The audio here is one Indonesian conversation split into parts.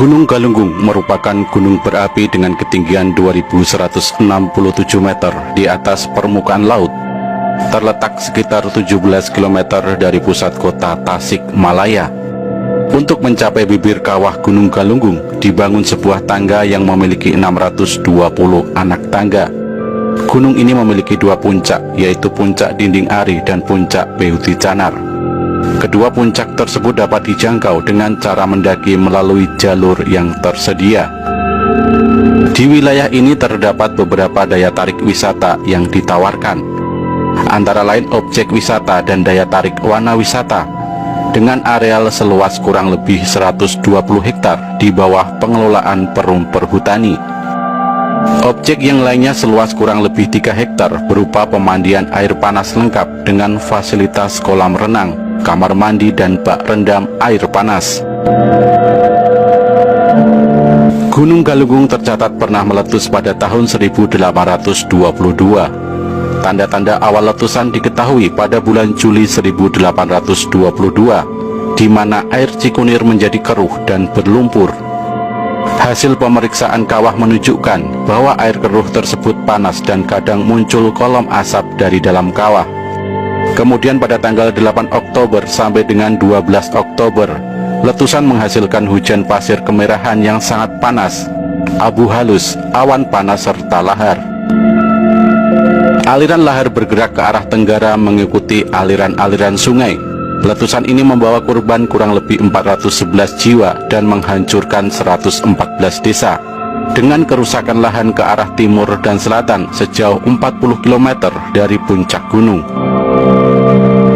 Gunung Galunggung merupakan gunung berapi dengan ketinggian 2167 meter di atas permukaan laut. Terletak sekitar 17 km dari pusat kota Tasikmalaya. Untuk mencapai bibir kawah Gunung Galunggung, dibangun sebuah tangga yang memiliki 620 anak tangga. Gunung ini memiliki dua puncak, yaitu puncak Dinding Ari dan puncak Behuti Canar. Kedua puncak tersebut dapat dijangkau dengan cara mendaki melalui jalur yang tersedia. Di wilayah ini terdapat beberapa daya tarik wisata yang ditawarkan, antara lain objek wisata dan daya tarik wana wisata, dengan areal seluas kurang lebih 120 hektar di bawah pengelolaan Perum Perhutani. Objek yang lainnya seluas kurang lebih 3 hektar berupa pemandian air panas lengkap dengan fasilitas kolam renang, kamar mandi, dan bak rendam air panas. Gunung Galunggung tercatat pernah meletus pada tahun 1822. Tanda-tanda awal letusan diketahui pada bulan Juli 1822, di mana air Cikunir menjadi keruh dan berlumpur. Hasil pemeriksaan kawah menunjukkan bahwa air keruh tersebut panas dan kadang muncul kolom asap dari dalam kawah. Kemudian pada tanggal 8 Oktober sampai dengan 12 Oktober, letusan menghasilkan hujan pasir kemerahan yang sangat panas, abu halus, awan panas, serta lahar. Aliran lahar bergerak ke arah tenggara mengikuti aliran-aliran sungai. Letusan ini membawa korban kurang lebih 411 jiwa dan menghancurkan 114 desa, dengan kerusakan lahan ke arah timur dan selatan sejauh 40 km dari puncak gunung.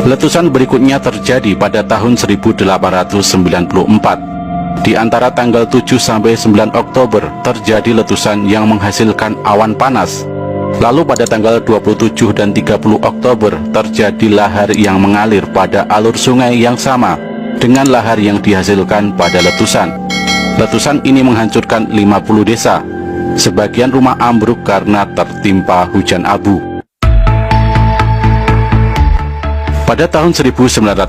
Letusan berikutnya terjadi pada tahun 1894. Di antara tanggal 7 sampai 9 Oktober terjadi letusan yang menghasilkan awan panas. Lalu pada tanggal 27 dan 30 Oktober terjadi lahar yang mengalir pada alur sungai yang sama dengan lahar yang dihasilkan pada letusan. Letusan ini menghancurkan 50 desa. Sebagian rumah ambruk karena tertimpa hujan abu. Pada tahun 1918,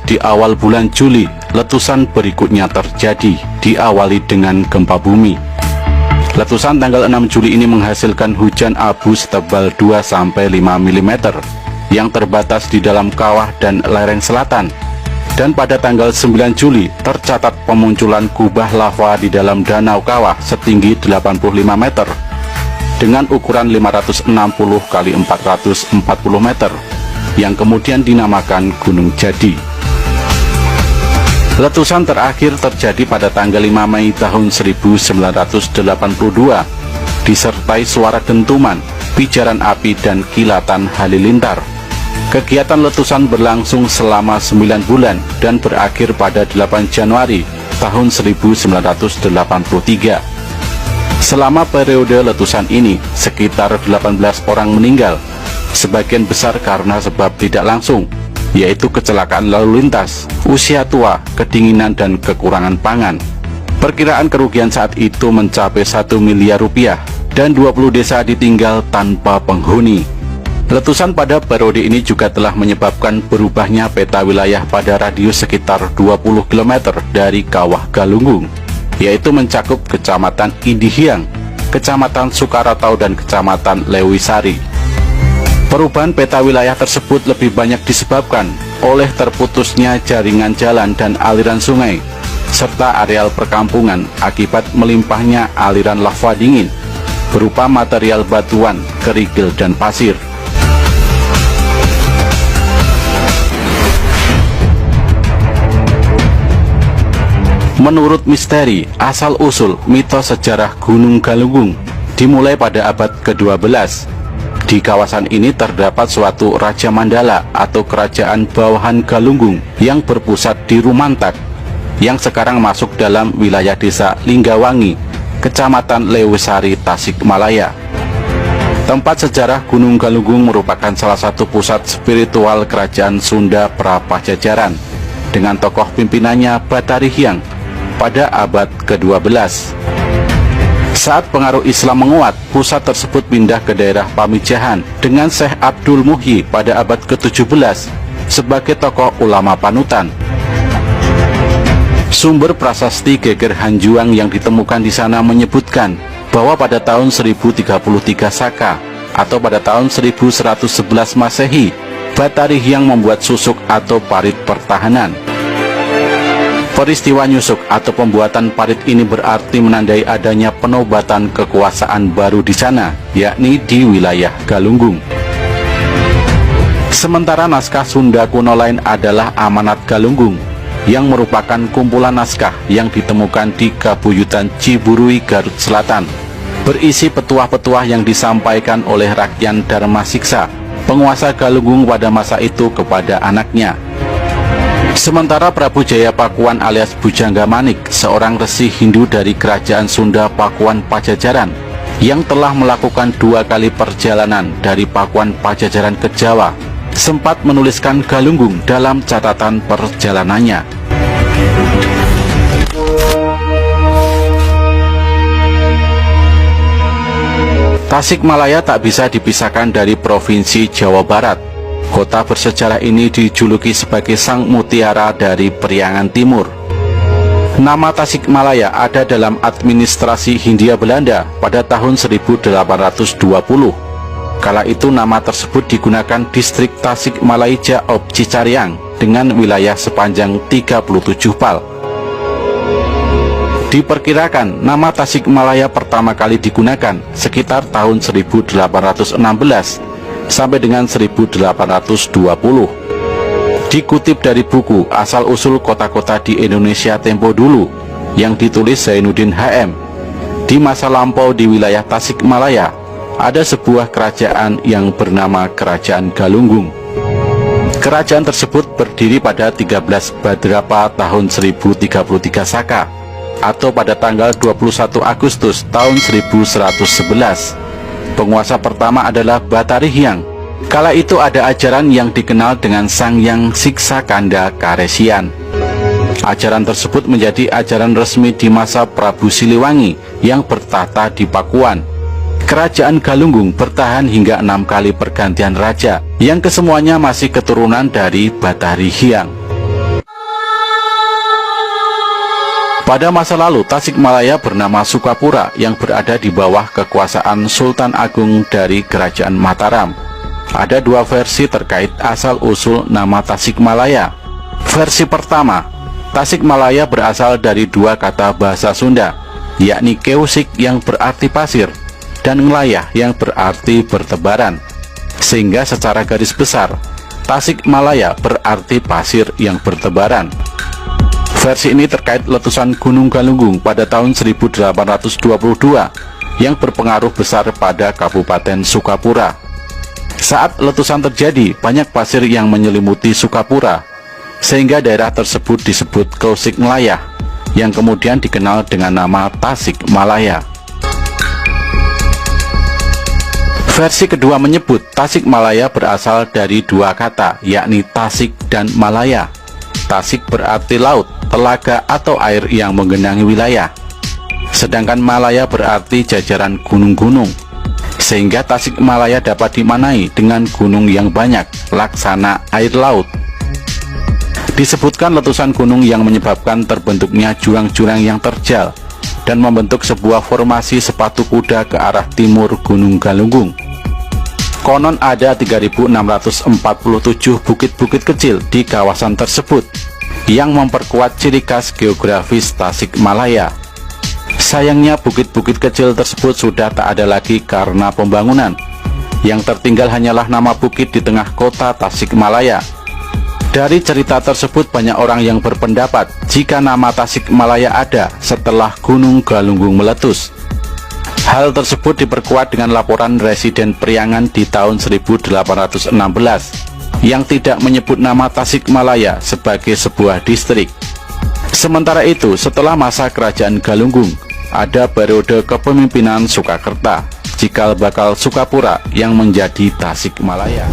di awal bulan Juli, letusan berikutnya terjadi, diawali dengan gempa bumi. Letusan tanggal 6 Juli ini menghasilkan hujan abu setebal 2-5 mm yang terbatas di dalam kawah dan lereng selatan. Dan pada tanggal 9 Juli tercatat pemunculan kubah lava di dalam danau kawah setinggi 85 meter dengan ukuran 560 x 440 meter yang kemudian dinamakan Gunung Jadi. Letusan terakhir terjadi pada tanggal 5 Mei tahun 1982, disertai suara dentuman, pijaran api, dan kilatan halilintar. Kegiatan letusan berlangsung selama 9 bulan dan berakhir pada 8 Januari tahun 1983. Selama periode letusan ini, sekitar 18 orang meninggal, sebagian besar karena sebab tidak langsung, yaitu kecelakaan lalu lintas, usia tua, kedinginan, dan kekurangan pangan. Perkiraan kerugian saat itu mencapai 1 miliar rupiah dan 20 desa ditinggal tanpa penghuni. Letusan pada periode ini juga telah menyebabkan berubahnya peta wilayah pada radius sekitar 20 km dari Kawah Galunggung, yaitu mencakup Kecamatan Indihiang, Kecamatan Sukaratau, dan Kecamatan Lewisari. Perubahan peta wilayah tersebut lebih banyak disebabkan oleh terputusnya jaringan jalan dan aliran sungai, serta areal perkampungan akibat melimpahnya aliran lava dingin berupa material batuan, kerikil, dan pasir. Menurut misteri, asal-usul mitos sejarah Gunung Galunggung dimulai pada abad ke-12. Di kawasan ini terdapat suatu Raja Mandala atau kerajaan bawahan Galunggung yang berpusat di Rumantak, yang sekarang masuk dalam wilayah desa Linggawangi, Kecamatan Lewisari, Tasikmalaya. Tempat sejarah Gunung Galunggung merupakan salah satu pusat spiritual kerajaan Sunda Prapajajaran, dengan tokoh pimpinannya Batari Hyang pada abad ke-12. Saat pengaruh Islam menguat, pusat tersebut pindah ke daerah Pamijahan dengan Syekh Abdul Muhyi pada abad ke-17 sebagai tokoh ulama panutan. Sumber prasasti Geger Hanjuang yang ditemukan di sana menyebutkan bahwa pada tahun 1033 Saka atau pada tahun 1111 Masehi, Batari Hyang membuat susuk atau parit pertahanan. Peristiwa nyusuk atau pembuatan parit ini berarti menandai adanya penobatan kekuasaan baru di sana, yakni di wilayah Galunggung. Sementara naskah Sunda kuno lain adalah Amanat Galunggung, yang merupakan kumpulan naskah yang ditemukan di Kabuyutan Ciburui, Garut Selatan, berisi petuah-petuah yang disampaikan oleh Rakyan Darmasiksa, penguasa Galunggung pada masa itu kepada anaknya. Sementara Prabu Jaya Pakuan alias Bujangga Manik, seorang resi Hindu dari kerajaan Sunda Pakuan Pajajaran, yang telah melakukan 2 kali perjalanan dari Pakuan Pajajaran ke Jawa, sempat menuliskan Galunggung dalam catatan perjalanannya. Tasikmalaya tak bisa dipisahkan dari Provinsi Jawa Barat. Kota bersejarah ini dijuluki sebagai Sang Mutiara dari Priangan Timur. Nama Tasikmalaya ada dalam administrasi Hindia Belanda pada tahun 1820. Kala itu nama tersebut digunakan distrik Tasikmalaya of Cicariang dengan wilayah sepanjang 37 pal. Diperkirakan nama Tasikmalaya pertama kali digunakan sekitar tahun 1816 sampai dengan 1820. Dikutip dari buku Asal-Usul Kota-Kota di Indonesia Tempo Dulu yang ditulis Zainuddin HM, di masa lampau di wilayah Tasikmalaya ada sebuah kerajaan yang bernama Kerajaan Galunggung. Kerajaan tersebut berdiri pada 13 Badrapa tahun 1033 Saka atau pada tanggal 21 Agustus tahun 1111. Penguasa pertama adalah Batari Hyang. Kala itu ada ajaran yang dikenal dengan Sangyang Siksakanda Karesian. Ajaran tersebut menjadi ajaran resmi di masa Prabu Siliwangi yang bertahta di Pakuan. Kerajaan Galunggung bertahan hingga 6 kali pergantian raja, yang kesemuanya masih keturunan dari Batari Hyang. Pada masa lalu, Tasikmalaya bernama Sukapura yang berada di bawah kekuasaan Sultan Agung dari Kerajaan Mataram. Ada 2 versi terkait asal-usul nama Tasikmalaya. Versi pertama, Tasikmalaya berasal dari 2 kata bahasa Sunda, yakni keusik yang berarti pasir dan ngelayah yang berarti bertebaran, sehingga secara garis besar Tasikmalaya berarti pasir yang bertebaran. Versi ini terkait letusan Gunung Galunggung pada tahun 1822 yang berpengaruh besar pada Kabupaten Sukapura. Saat letusan terjadi, banyak pasir yang menyelimuti Sukapura, sehingga daerah tersebut disebut Keusik Ngelayah, yang kemudian dikenal dengan nama Tasikmalaya. Versi kedua menyebut Tasikmalaya berasal dari 2 kata, yakni Tasik dan Malaya. Tasik berarti laut, telaga atau air yang menggenangi wilayah, sedangkan Malaya berarti jajaran gunung-gunung, sehingga Tasikmalaya dapat dimaknai dengan gunung yang banyak, laksana air laut. Disebutkan letusan gunung yang menyebabkan terbentuknya jurang-jurang yang terjal dan membentuk sebuah formasi sepatu kuda ke arah timur Gunung Galunggung. Konon ada 3.647 bukit-bukit kecil di kawasan tersebut yang memperkuat ciri khas geografis Tasikmalaya. Sayangnya bukit-bukit kecil tersebut sudah tak ada lagi karena pembangunan. Yang tertinggal hanyalah nama bukit di tengah kota Tasikmalaya. Dari cerita tersebut banyak orang yang berpendapat jika nama Tasikmalaya ada setelah Gunung Galunggung meletus. Hal tersebut diperkuat dengan laporan residen Priangan di tahun 1816 yang tidak menyebut nama Tasikmalaya sebagai sebuah distrik. Sementara itu, setelah masa kerajaan Galunggung, ada periode kepemimpinan Sukakerta, cikal bakal Sukapura yang menjadi Tasikmalaya.